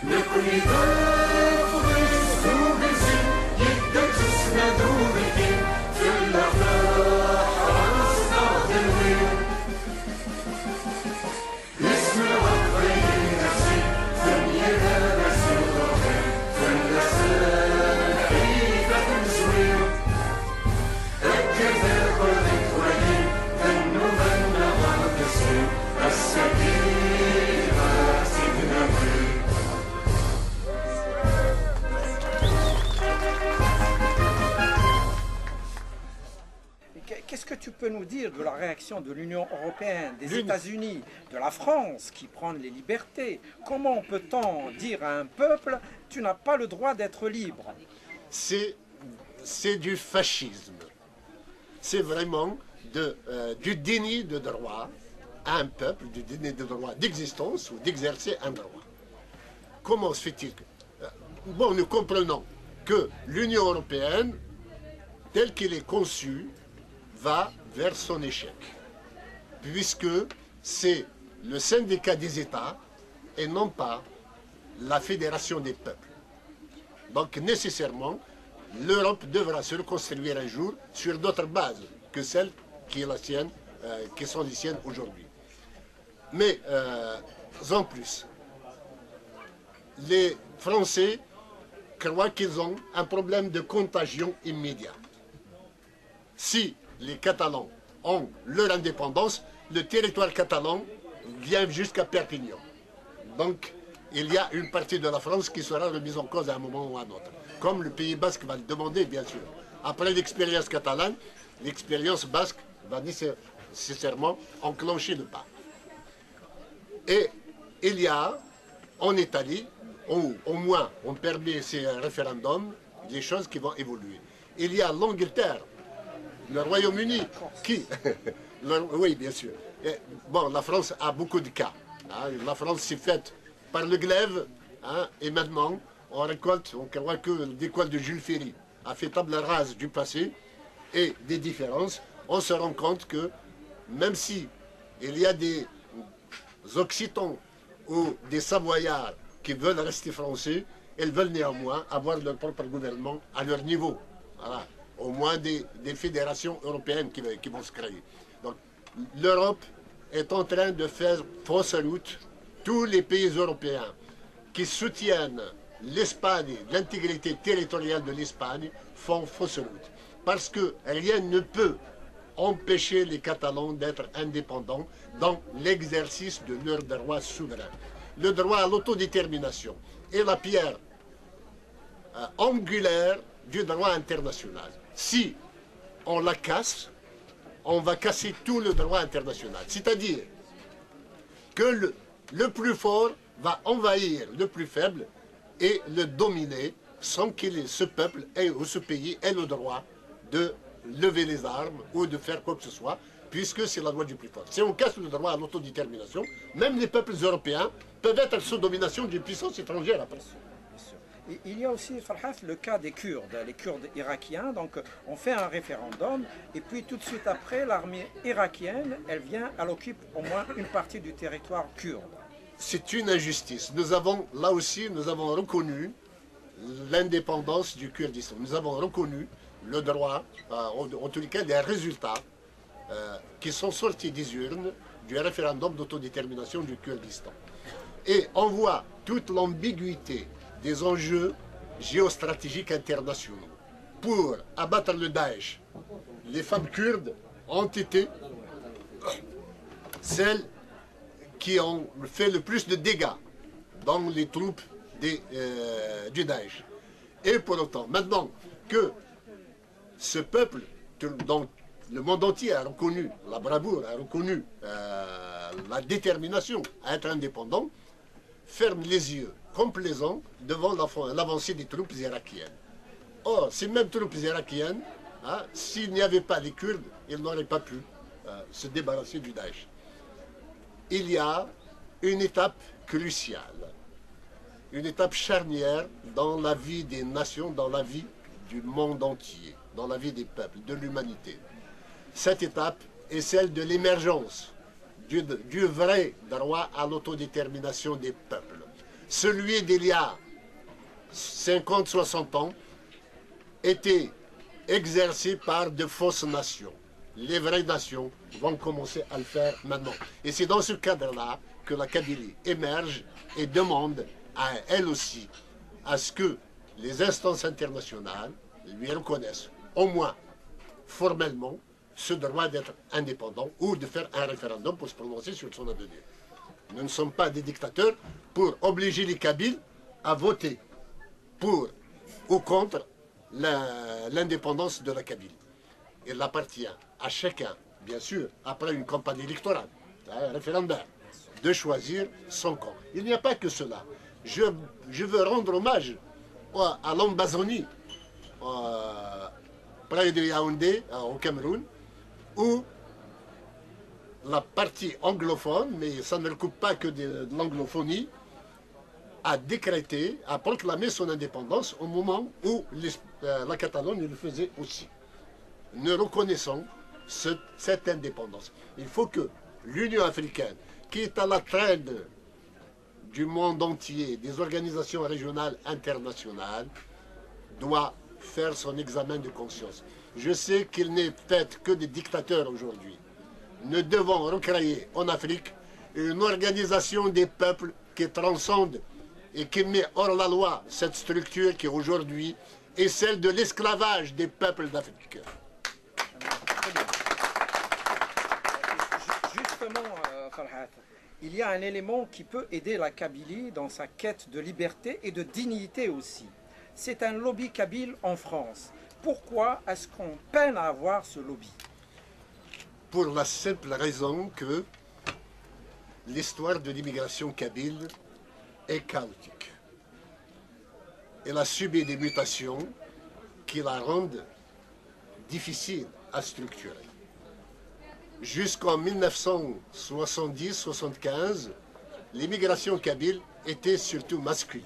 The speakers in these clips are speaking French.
نكوني ضيف اسلوب زين يقدر جسنا دور الدين في الارواح عرسنا دلوين اسم الحق غير نفسي فنيها بس الروحين فاللسان حقيقة مزوين الكذا قرد ولين فالنوبة نغض السين السكينة سيدنا فيه. Qu'est-ce que tu peux nous dire de la réaction de l'Union européenne, des États-Unis, de la France qui prennent les libertés? Comment peut-on dire à un peuple, tu n'as pas le droit d'être libre? C'est du fascisme. C'est vraiment du déni de droit à un peuple, du déni de droit d'existence ou d'exercer un droit. Comment se fait-il que... Bon, nous comprenons que l'Union européenne, telle qu'elle est conçue, va vers son échec, puisque c'est le syndicat des États et non pas la fédération des peuples. Donc nécessairement, l'Europe devra se reconstruire un jour sur d'autres bases que celles qui sont les siennes aujourd'hui. Mais en plus, les Français croient qu'ils ont un problème de contagion immédiat. Si les Catalans ont leur indépendance, le territoire catalan vient jusqu'à Perpignan. Donc, il y a une partie de la France qui sera remise en cause à un moment ou à un autre. Comme le Pays basque va le demander, bien sûr. Après l'expérience catalane, l'expérience basque va nécessairement enclencher le pas. Et il y a, en Italie, où au moins on permet ces référendums, des choses qui vont évoluer. Il y a l'Angleterre, le Royaume-Uni, qui... oui, bien sûr. Et, bon, la France a beaucoup de cas. Hein. La France s'est faite par le glaive, hein, et maintenant, on récolte, on croit que l'école de Jules Ferry a fait table rase du passé et des différences. On se rend compte que, même si il y a des Occitans ou des Savoyards qui veulent rester français, ils veulent néanmoins avoir leur propre gouvernement à leur niveau. Voilà. Au moins des fédérations européennes qui vont se créer. Donc l'Europe est en train de faire fausse route. Tous les pays européens qui soutiennent l'Espagne, l'intégrité territoriale de l'Espagne, font fausse route. Parce que rien ne peut empêcher les Catalans d'être indépendants dans l'exercice de leurs droits souverains. Le droit à l'autodétermination est la pierre angulaire du droit international. Si on la casse, on va casser tout le droit international. C'est-à-dire que le plus fort va envahir le plus faible et le dominer sans que ce peuple ou ce pays ait le droit de lever les armes ou de faire quoi que ce soit, puisque c'est la loi du plus fort. Si on casse le droit à l'autodétermination, même les peuples européens peuvent être sous domination d'une puissance étrangère après. Et il y a aussi, Farhat, le cas des Kurdes, les Kurdes irakiens. Donc on fait un référendum et puis tout de suite après, l'armée irakienne, elle vient, elle occupe au moins une partie du territoire kurde. C'est une injustice. Nous avons, là aussi, nous avons reconnu l'indépendance du Kurdistan. Nous avons reconnu le droit, en tous les cas, des résultats qui sont sortis des urnes du référendum d'autodétermination du Kurdistan. Et on voit toute l'ambiguïté des enjeux géostratégiques internationaux. Pour abattre le Daesh, les femmes kurdes ont été celles qui ont fait le plus de dégâts dans les troupes du Daesh. Et pour autant, maintenant que ce peuple, dont le monde entier a reconnu la bravoure, a reconnu la détermination à être indépendant, ferme les yeux complaisants devant l'avancée des troupes irakiennes. Or, ces mêmes troupes irakiennes, hein, s'il n'y avait pas les Kurdes, ils n'auraient pas pu se débarrasser du Daesh. Il y a une étape cruciale, une étape charnière dans la vie des nations, dans la vie du monde entier, dans la vie des peuples, de l'humanité. Cette étape est celle de l'émergence du vrai droit à l'autodétermination des peuples. celui d'il y a 50, 60 ans, était exercé par de fausses nations. Les vraies nations vont commencer à le faire maintenant. Et c'est dans ce cadre-là que la Kabylie émerge et demande à elle aussi à ce que les instances internationales lui reconnaissent, au moins formellement, ce droit d'être indépendant ou de faire un référendum pour se prononcer sur son avenir. Nous ne sommes pas des dictateurs pour obliger les Kabyles à voter pour ou contre l'indépendance de la Kabylie. Il appartient à chacun, bien sûr, après une campagne électorale, un référendum, de choisir son camp. Il n'y a pas que cela. Je veux rendre hommage à l'Ambazonie, près de Yaoundé, au Cameroun, où la partie anglophone, mais ça ne recoupe pas que de l'anglophonie, a décrété, a proclamé son indépendance au moment où la Catalogne le faisait aussi. Nous reconnaissons cette indépendance. Il faut que l'Union africaine, qui est à la traîne du monde entier, des organisations régionales internationales, doit faire son examen de conscience. Je sais qu'il n'est fait que des dictateurs aujourd'hui. Nous devons recréer en Afrique une organisation des peuples qui transcende et qui met hors la loi cette structure qui aujourd'hui est celle de l'esclavage des peuples d'Afrique. Justement, Farhat, il y a un élément qui peut aider la Kabylie dans sa quête de liberté et de dignité aussi. C'est un lobby kabyle en France. Pourquoi est-ce qu'on peine à avoir ce lobby? Pour la simple raison que l'histoire de l'immigration kabyle est chaotique. Elle a subi des mutations qui la rendent difficile à structurer. Jusqu'en 1970-75, l'immigration kabyle était surtout masculine.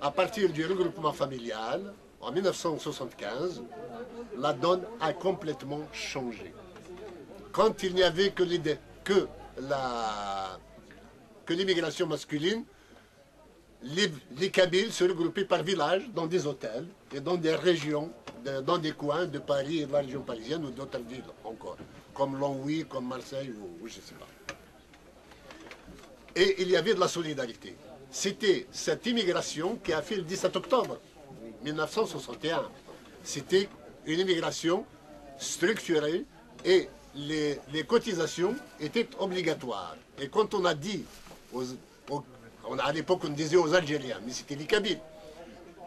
À partir du regroupement familial, en 1975, la donne a complètement changé. Quand il n'y avait que l'immigration masculine, les Kabyles se regroupaient par village dans des hôtels et dans des régions, dans des coins de Paris et de la région parisienne ou d'autres villes encore, comme Longwy, comme Marseille ou je ne sais pas. Et il y avait de la solidarité. C'était cette immigration qui a fait le 17 octobre 1961. C'était une immigration structurée et les cotisations étaient obligatoires. Et quand on a dit, à l'époque on disait aux Algériens, mais c'était les Kabyles,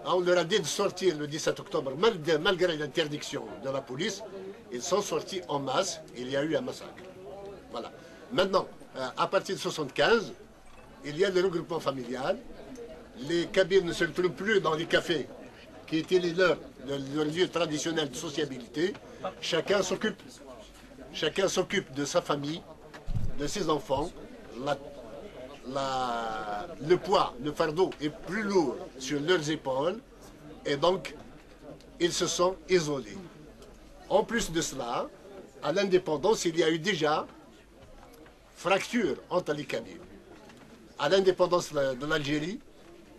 on leur a dit de sortir le 17 octobre, malgré l'interdiction de la police, ils sont sortis en masse, il y a eu un massacre. Voilà. Maintenant, à partir de 1975, il y a le regroupement familial, les Kabyles ne se retrouvent plus dans les cafés qui étaient leur lieu traditionnel de sociabilité, chacun s'occupe de sa famille, de ses enfants. Le poids, le fardeau est plus lourd sur leurs épaules et donc ils se sont isolés. En plus de cela, à l'indépendance, il y a eu déjà fracture entre les Kabyles. À l'indépendance de l'Algérie,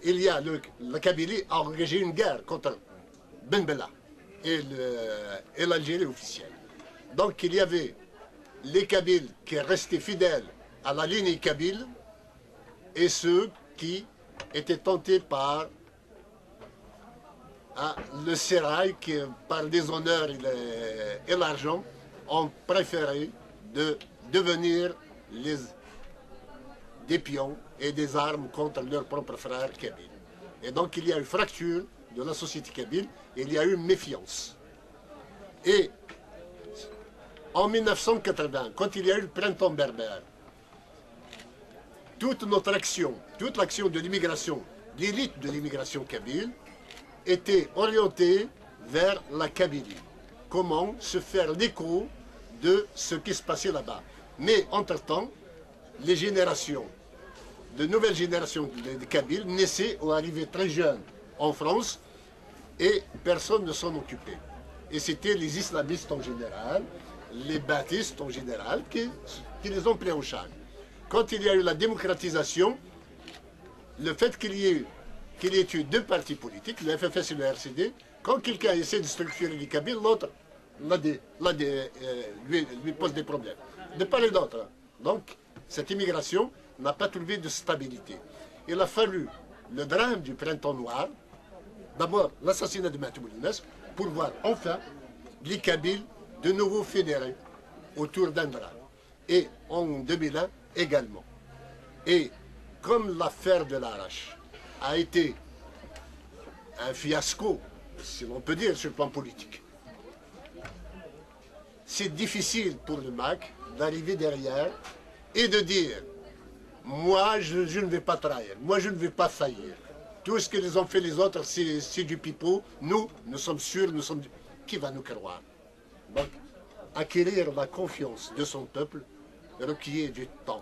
la Kabylie a engagé une guerre contre Ben Bella et l'Algérie officielle. Donc il y avait les Kabyles qui restaient fidèles à la ligne kabyle et ceux qui étaient tentés par le sérail qui, par les honneurs et l'argent, ont préféré de devenir des pions et des armes contre leurs propres frères kabyles. Et donc il y a eu fracture de la société kabyle, et il y a eu méfiance. Et en 1980, quand il y a eu le printemps berbère, toute notre action, toute l'action de l'immigration, l'élite de l'immigration kabyle, était orientée vers la Kabylie. Comment se faire l'écho de ce qui se passait là-bas. Mais entre-temps, les générations, de nouvelles générations de Kabyles naissaient ou arrivaient très jeunes en France et personne ne s'en occupait. Et c'était les islamistes en général, les baptistes en général, qui les ont pris en charge. Quand il y a eu la démocratisation, le fait qu'il y ait eu deux partis politiques, le FFS et le RCD, quand quelqu'un essaie de structurer les Kabyles, l'autre lui pose des problèmes. De part et d'autre. Donc, cette immigration n'a pas trouvé de stabilité. Il a fallu le drame du printemps noir, d'abord l'assassinat de Matou Moulinès, pour voir enfin les Kabyles de nouveau fédérés autour d'un drame. Et en 2001 également. Et comme l'affaire de l'Arrache a été un fiasco, si l'on peut dire, sur le plan politique, c'est difficile pour le MAC d'arriver derrière et de dire « Moi, je ne vais pas trahir, moi, je ne vais pas faillir. Tout ce qu'ils ont fait les autres, c'est du pipeau. Nous sommes sûrs, qui va nous croire ?» Donc, acquérir la confiance de son peuple requiert du temps.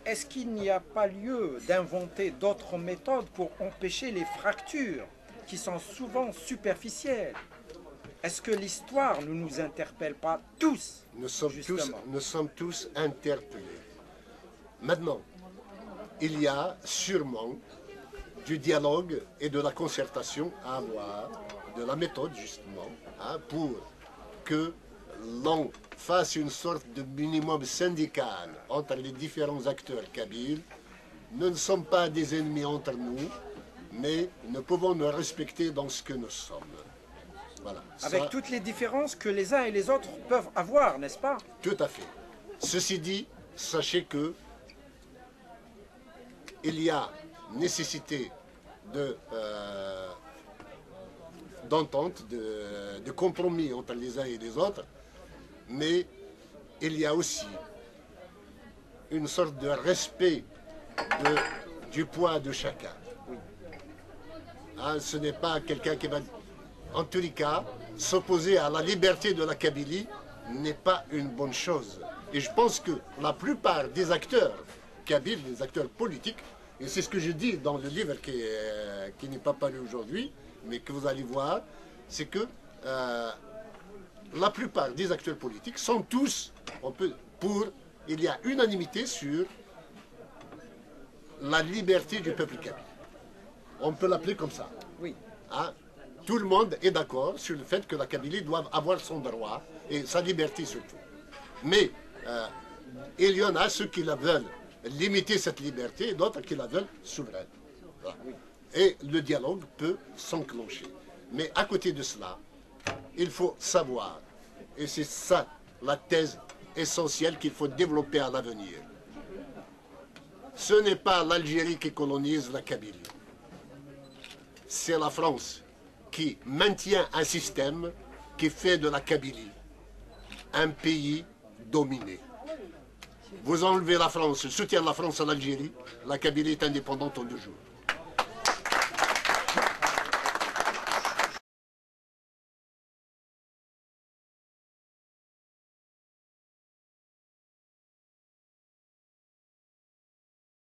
Est-ce qu'il n'y a pas lieu d'inventer d'autres méthodes pour empêcher les fractures qui sont souvent superficielles? Est-ce que l'histoire ne nous interpelle pas tous? Nous sommes tous interpellés. Maintenant, il y a sûrement du dialogue et de la concertation à avoir, de la méthode justement, pour que l'on fasse une sorte de minimum syndical entre les différents acteurs kabyles. Nous ne sommes pas des ennemis entre nous, mais nous pouvons nous respecter dans ce que nous sommes. Voilà. Avec toutes les différences que les uns et les autres peuvent avoir, n'est-ce pas? Tout à fait. Ceci dit, sachez que il y a nécessité d'entente, de compromis entre les uns et les autres, mais il y a aussi une sorte de respect du poids de chacun. Ce n'est pas quelqu'un qui va... En tous les cas, s'opposer à la liberté de la Kabylie n'est pas une bonne chose. Et je pense que la plupart des acteurs kabyles, des acteurs politiques, et c'est ce que je dis dans le livre qui n'est pas paru aujourd'hui, mais que vous allez voir, c'est que la plupart des acteurs politiques sont tous il y a unanimité sur la liberté du peuple kabyle. On peut l'appeler comme ça. Oui. Tout le monde est d'accord sur le fait que la Kabylie doit avoir son droit et sa liberté surtout. Mais il y en a ceux qui la veulent limiter cette liberté et d'autres qui la veulent souveraine. Voilà. Et le dialogue peut s'enclencher. Mais à côté de cela, il faut savoir, et c'est ça la thèse essentielle qu'il faut développer à l'avenir. Ce n'est pas l'Algérie qui colonise la Kabylie. C'est la France qui maintient un système qui fait de la Kabylie un pays dominé. Vous enlevez la France, le soutien de la France à l'Algérie, la Kabylie est indépendante en 2 jours.